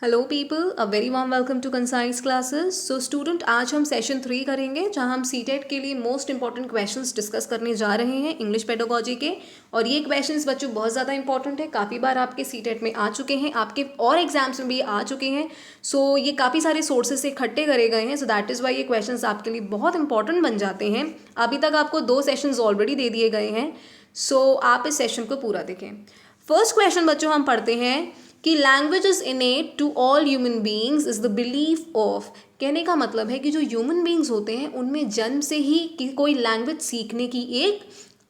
Hello people, a very warm welcome to concise classes. So student, आज हम session 3 करेंगे जहां हम सीटेट के लिए मोस्ट इंपॉर्टेंट क्वेश्चंस डिस्कस करने जा रहे हैं इंग्लिश पेडागोजी के। और ये क्वेश्चंस बच्चों बहुत ज़्यादा इंपॉर्टेंट है, काफ़ी बार आपके सीटेट में आ चुके हैं, आपके और एग्जाम्स में भी आ चुके हैं। सो ये काफ़ी सारे सोर्सेज से इकट्ठे करे गए हैं, सो दैट इज़ वाई ये क्वेश्चन आपके लिए बहुत इंपॉर्टेंट बन जाते हैं। अभी तक आपको 2 सेशंस ऑलरेडी दे दिए गए हैं, सो आप इस सेशन को पूरा देखें। फर्स्ट क्वेश्चन बच्चों हम पढ़ते हैं कि language is innate to all human beings is the belief of. कहने का मतलब है कि जो ह्यूमन बींग्स होते हैं उनमें जन्म से ही कोई लैंग्वेज सीखने की एक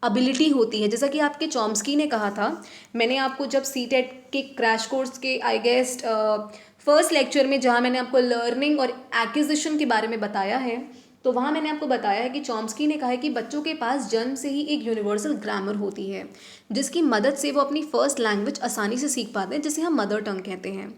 एबिलिटी होती है। जैसा कि आपके चॉम्स्की ने कहा था, मैंने आपको जब सीटेट के क्रैश कोर्स के आई गेस फर्स्ट लेक्चर में जहाँ मैंने आपको लर्निंग और एक्विजिशन के बारे में बताया है, तो वहाँ मैंने आपको बताया है कि चॉम्स्की ने कहा है कि बच्चों के पास जन्म से ही एक यूनिवर्सल ग्रामर होती है जिसकी मदद से वो अपनी फर्स्ट लैंग्वेज आसानी से सीख पाते हैं, जिसे हम मदर टंग कहते हैं।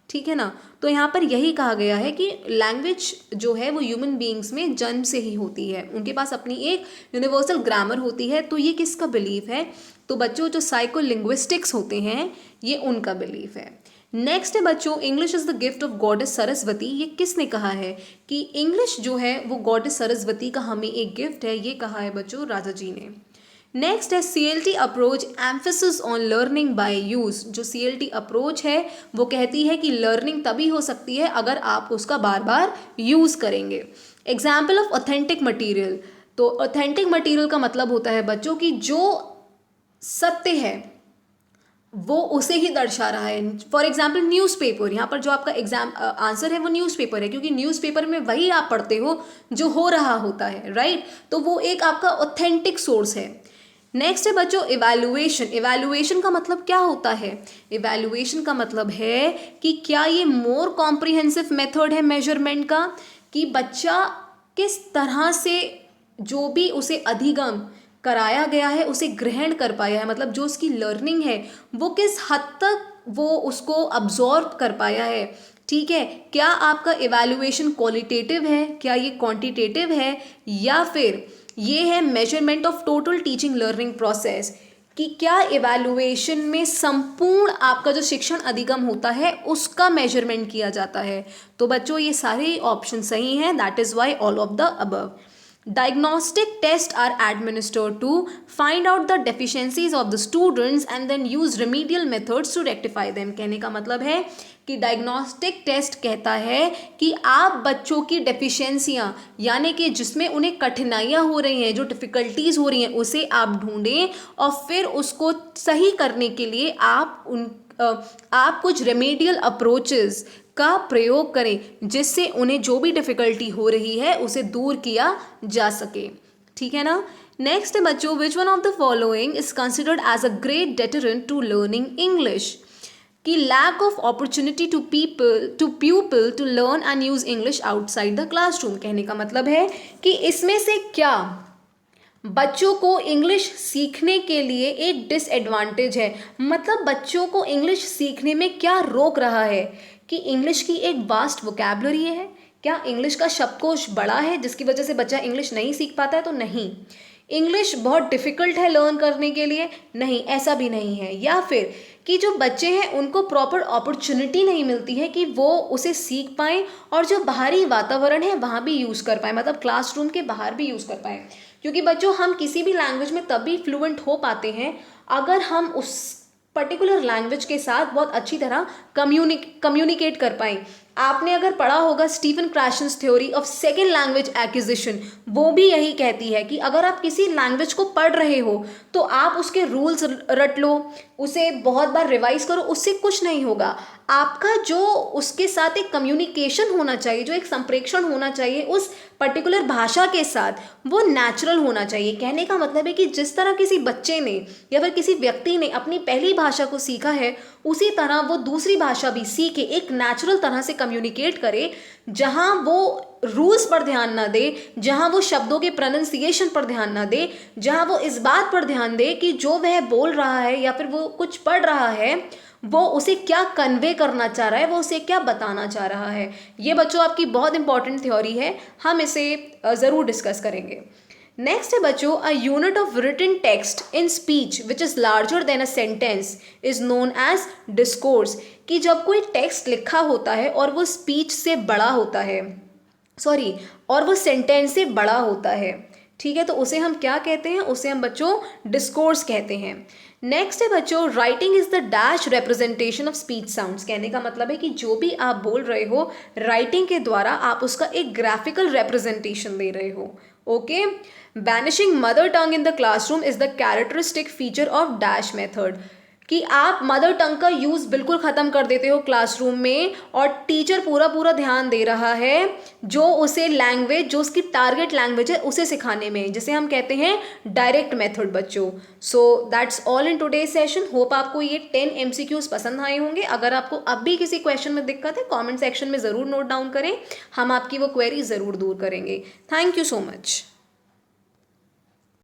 ठीक है ना। तो यहाँ पर यही कहा गया है कि लैंग्वेज जो है वो ह्यूमन बींग्स में जन्म से ही होती है, उनके पास अपनी एक यूनिवर्सल ग्रामर होती है। तो ये किसका बिलीफ है? तो बच्चों जो साइको लिंग्विस्टिक्स होते हैं ये उनका बिलीफ है। नेक्स्ट है बच्चों, English is the gift of goddess Saraswati. ये किसने कहा है कि इंग्लिश जो है वो गॉडेस सरस्वती का हमें एक गिफ्ट है? ये कहा है बच्चों राजा जी ने। नेक्स्ट है CLT approach, emphasis on learning by use. जो CLT अप्रोच है वो कहती है कि लर्निंग तभी हो सकती है अगर आप उसका बार बार यूज करेंगे। Example of authentic material. तो ऑथेंटिक मटीरियल का मतलब होता है बच्चों की जो सत्य है वो उसे ही दर्शा रहा है। फॉर एग्जाम्पल न्यूज़पेपर, यहाँ पर जो आपका एग्जाम आंसर है वो न्यूज़पेपर है, क्योंकि न्यूज़पेपर में वही आप पढ़ते हो जो हो रहा होता है, राइट। तो वो एक आपका ऑथेंटिक सोर्स है। नेक्स्ट है बच्चों इवैल्यूएशन। इवैल्यूएशन का मतलब क्या होता है? इवैल्यूएशन का मतलब है कि क्या ये मोर कॉम्प्रिहेंसिव मेथड है मेजरमेंट का, कि बच्चा किस तरह से जो भी उसे अधिगम कराया गया है उसे ग्रहण कर पाया है, मतलब जो उसकी लर्निंग है वो किस हद तक वो उसको अब्जॉर्व कर पाया है। ठीक है, क्या आपका इवैल्यूएशन क्वालिटेटिव है, क्या ये क्वांटिटेटिव है, या फिर ये है measurement of total teaching learning process, कि क्या इवैल्यूएशन में संपूर्ण आपका जो शिक्षण अधिगम होता है उसका मेजरमेंट किया जाता है। तो बच्चों ये सारे ऑप्शन सही हैं, that is why all of the above. Diagnostic tests are administered to find out the deficiencies of the students and then use remedial methods to rectify them। कहने का मतलब है कि डायग्नोस्टिक टेस्ट कहता है कि आप बच्चों की डेफिशिएंसियां, यानी कि जिसमें उन्हें कठिनाइयां हो रही हैं, जो डिफ़िकल्टीज हो रही हैं, उसे आप ढूंढें और फिर उसको सही करने के लिए आप कुछ रेमेडियल अप्रोचेस का प्रयोग करें जिससे उन्हें जो भी डिफ़िकल्टी हो रही है उसे दूर किया जा सके। ठीक है ना। नेक्स्ट है बच्चों, which one of the following is considered as a great deterrent to learning English. कि lack of opportunity to people to learn and use English outside the classroom. कहने का मतलब है कि इसमें से क्या बच्चों को इंग्लिश सीखने के लिए एक डिसएडवांटेज है, मतलब बच्चों को इंग्लिश सीखने में क्या रोक रहा है? कि इंग्लिश की एक वास्ट वोकैबुलरी है, क्या इंग्लिश का शब्दकोश बड़ा है जिसकी वजह से बच्चा इंग्लिश नहीं सीख पाता है? तो नहीं। इंग्लिश बहुत डिफ़िकल्ट है लर्न करने के लिए? नहीं, ऐसा भी नहीं है। या फिर कि जो बच्चे हैं उनको प्रॉपर अपॉर्चुनिटी नहीं मिलती है कि वो उसे सीख पाएँ और जो बाहरी वातावरण है वहाँ भी यूज़ कर पाएँ, मतलब क्लासरूम के बाहर भी यूज़ कर पाएँ। क्योंकि बच्चों हम किसी भी लैंग्वेज में तभी फ्लुएंट हो पाते हैं अगर हम उस पर्टिकुलर लैंग्वेज के साथ बहुत अच्छी तरह कम्युनिकेट कर पाएँ। आपने अगर पढ़ा होगा Stephen Krashen's theory of second language acquisition, वो भी यही कहती है कि अगर आप किसी लैंग्वेज को पढ़ रहे हो तो आप उसके रूल्स रट लो, उसे बहुत बार रिवाइज करो, उससे कुछ नहीं होगा। आपका जो उसके साथ एक कम्युनिकेशन होना चाहिए, जो एक संप्रेषण होना चाहिए उस पर्टिकुलर भाषा के साथ, वो नेचुरल होना चाहिए। कहने का मतलब है कि जिस तरह किसी बच्चे ने या फिर किसी व्यक्ति ने अपनी पहली भाषा को सीखा है उसी तरह वो दूसरी भाषा भी सीखे, एक नेचुरल तरह से कम्युनिकेट करे, जहाँ वो रूल्स पर ध्यान ना दे, जहाँ वो शब्दों के प्रोनाउंसिएशन पर ध्यान ना दे, जहाँ वो इस बात पर ध्यान दे कि जो वह बोल रहा है या फिर वो कुछ पढ़ रहा है वो उसे क्या कन्वे करना चाह रहा है, वो उसे क्या बताना चाह रहा है। ये बच्चों आपकी बहुत इंपॉर्टेंट थ्योरी है, हम इसे ज़रूर डिस्कस करेंगे। नेक्स्ट है बच्चों, a unit of written text in speech which is larger than a sentence is known as discourse, कि जब कोई टेक्स्ट लिखा होता है और वो स्पीच से बड़ा होता है, सॉरी, और वो सेंटेंस से बड़ा होता है, ठीक है, तो उसे हम क्या कहते हैं, उसे हम बच्चों डिस्कोर्स कहते हैं। नेक्स्ट है बच्चों, writing is the dash representation of speech sounds, कहने का मतलब है कि जो भी आप बोल रहे हो राइटिंग के द्वारा आप उसका एक ग्राफिकल रिप्रेजेंटेशन दे रहे हो। Okay, banishing mother tongue in the classroom is the characteristic feature of dash method, कि आप मदर टंग का यूज़ बिल्कुल ख़त्म कर देते हो क्लासरूम में और टीचर पूरा पूरा ध्यान दे रहा है जो उसे लैंग्वेज, जो उसकी टारगेट लैंग्वेज है उसे सिखाने में, जिसे हम कहते हैं डायरेक्ट मेथड बच्चों। So that's all in today session. Hope आपको ये 10 MCQs पसंद आए होंगे। अगर आपको अब भी किसी क्वेश्चन में दिक्कत है कॉमेंट सेक्शन में ज़रूर नोट डाउन करें, हम आपकी वो क्वेरी ज़रूर दूर करेंगे। Thank you so much.